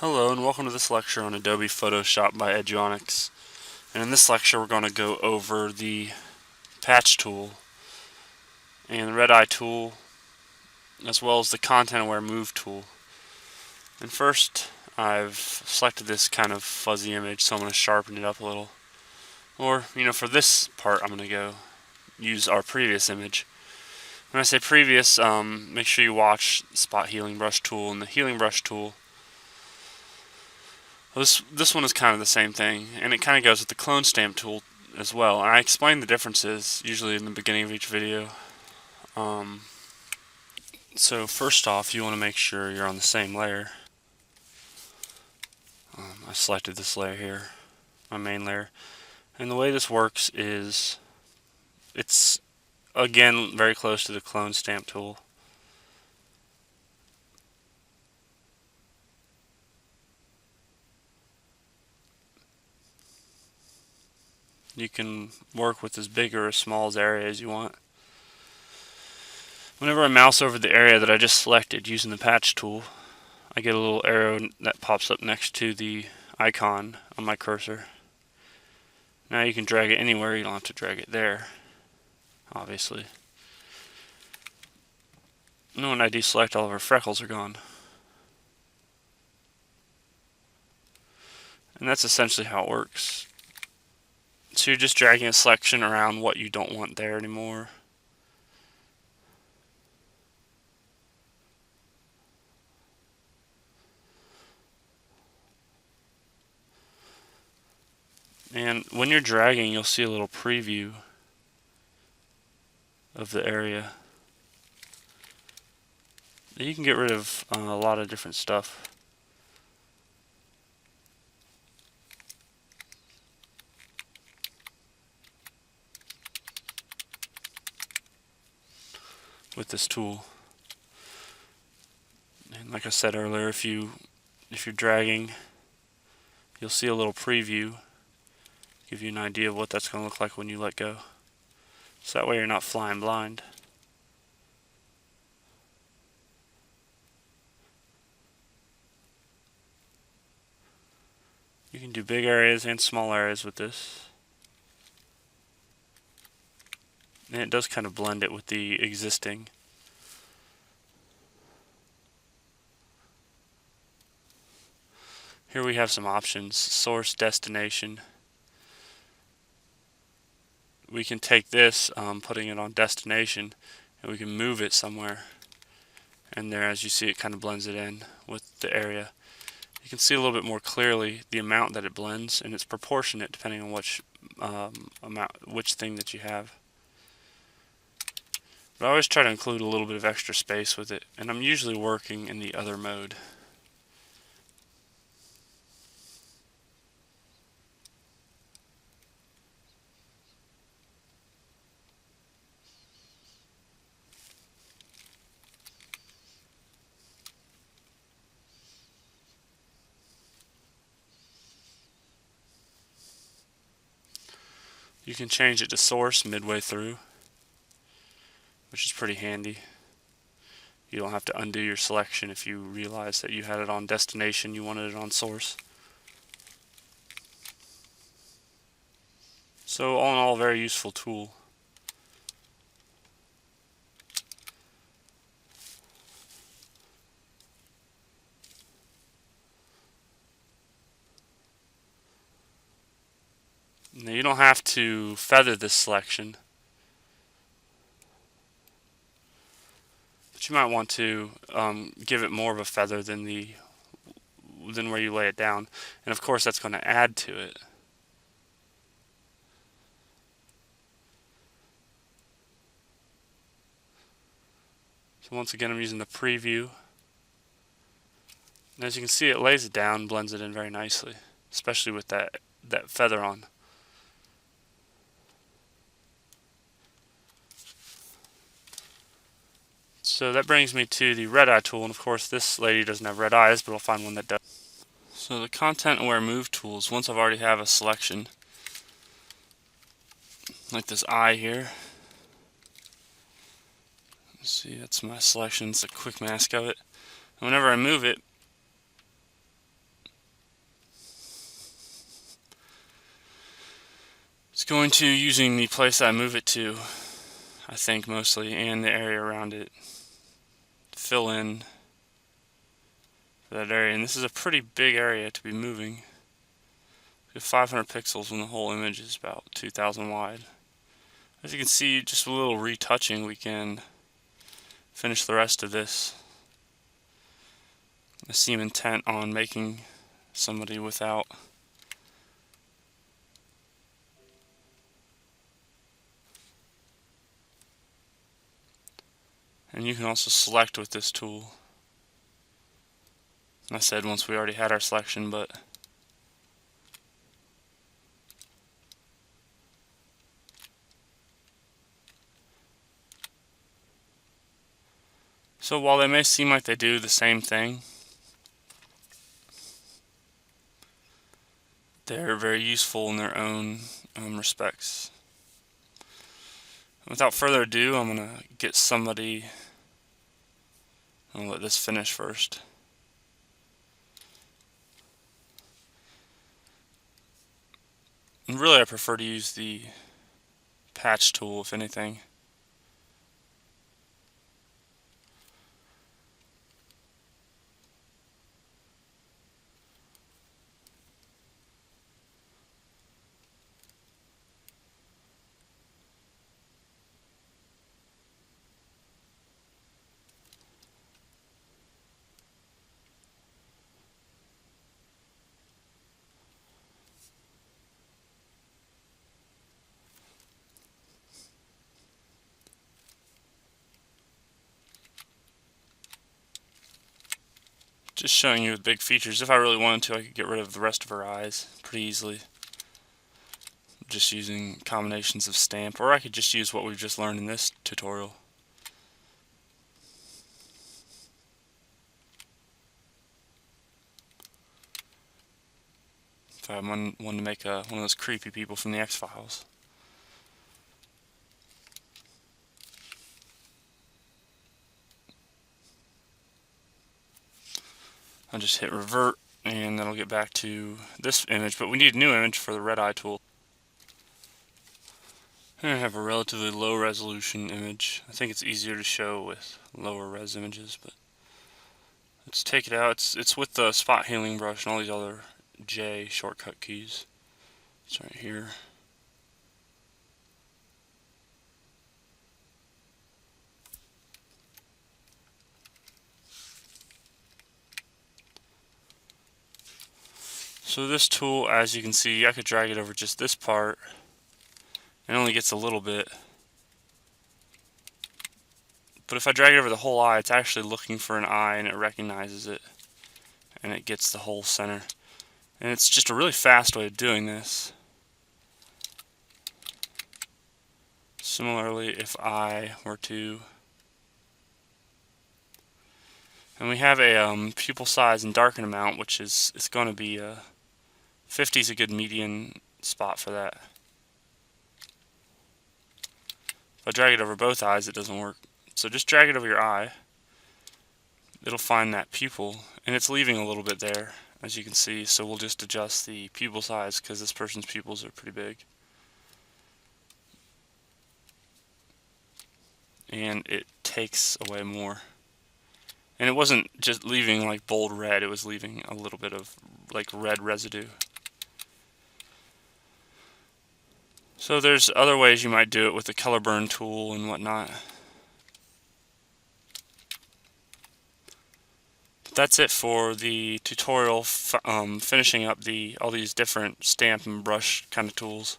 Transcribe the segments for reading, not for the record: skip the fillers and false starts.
Hello and welcome to this lecture on Adobe Photoshop by Eduonics. And in this lecture we're going to go over the patch tool and the red eye tool as well as the content aware move tool. And first I've selected this kind of fuzzy image, so I'm going to sharpen it up a little. Or, for this part I'm going to go use our previous image. When I say previous, make sure you watch the Spot Healing Brush tool and the Healing Brush tool. This one is kind of the same thing, and it kind of goes with the clone stamp tool as well. And I explain the differences usually in the beginning of each video. So first off, you want to make sure you're on the same layer. I selected this layer here, my main layer. And the way this works is, it's again very close to the clone stamp tool. You can work with as big or as small as area as you want. Whenever I mouse over the area that I just selected using the patch tool, I get a little arrow that pops up next to the icon on my cursor. Now you can drag it anywhere, you don't have to drag it there, obviously. And when I deselect, all of our freckles are gone. And that's essentially how it works. So you're just dragging a selection around what you don't want there anymore. And when you're dragging, you'll see a little preview of the area. You can get rid of a lot of different stuff. With this tool. And like I said earlier, if you're dragging, you'll see a little preview, give you an idea of what that's going to look like when you let go. So that way you're not flying blind. You can do big areas and small areas with this. And it does kind of blend it with the existing. Here we have some options: source, destination. We can take this, putting it on destination, and we can move it somewhere. And there, as you see, it kind of blends it in with the area. You can see a little bit more clearly the amount that it blends, and it's proportionate depending on which thing that you have. But I always try to include a little bit of extra space with it, and I'm usually working in the other mode. You can change it to source midway through, which is pretty handy. You don't have to undo your selection if you realize that you had it on destination, you wanted it on source. So all in all, a very useful tool. Now you don't have to feather this selection, but you might want to give it more of a feather than where you lay it down, and of course that's going to add to it. So once again, I'm using the preview, and as you can see, it lays it down, blends it in very nicely, especially with that feather on. So that brings me to the red eye tool, and of course this lady doesn't have red eyes, but I'll find one that does. So the content aware move tools, once I've already have a selection, like this eye here. Let's see, that's my selection, it's a quick mask of it. And whenever I move it, going to using the place I move it to, I think mostly, and the area around it, to fill in for that area. And this is a pretty big area to be moving. We have 500 pixels when the whole image is about 2,000 wide. As you can see, just a little retouching, we can finish the rest of this. I seem intent on making somebody without. And you can also select with this tool. I said once we already had our selection, but so while they may seem like they do the same thing, they're very useful in their own respects. Without further ado, I'm going to get somebody. I'll let this finish first. And really, I prefer to use the patch tool, if anything. Just showing you the big features. If I really wanted to, I could get rid of the rest of her eyes pretty easily. Just using combinations of stamp, or I could just use what we've just learned in this tutorial. If I wanted to make one of those creepy people from the X-Files. I'll just hit revert, and then I'll get back to this image, but we need a new image for the red eye tool. Here I have a relatively low resolution image. I think it's easier to show with lower res images, but let's take it out. It's with the spot healing brush and all these other J shortcut keys. It's right here. So this tool, as you can see, I could drag it over just this part. It only gets a little bit. But if I drag it over the whole eye, it's actually looking for an eye and it recognizes it. And it gets the whole center. And it's just a really fast way of doing this. Similarly, if I were to... And we have a pupil size and darken amount, which is it's going to be 50 is a good median spot for that. If I drag it over both eyes, it doesn't work. So just drag it over your eye. It'll find that pupil, and it's leaving a little bit there, as you can see. So we'll just adjust the pupil size because this person's pupils are pretty big. And it takes away more. And it wasn't just leaving like bold red, it was leaving a little bit of like red residue. So there's other ways you might do it with the color burn tool and whatnot. That's it for the tutorial finishing up all these different stamp and brush kind of tools.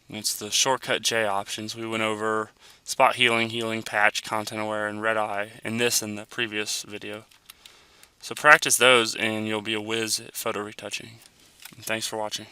And it's the shortcut J options. We went over spot healing, healing, patch, content aware, and red eye, and this in the previous video. So practice those and you'll be a whiz at photo retouching. And thanks for watching.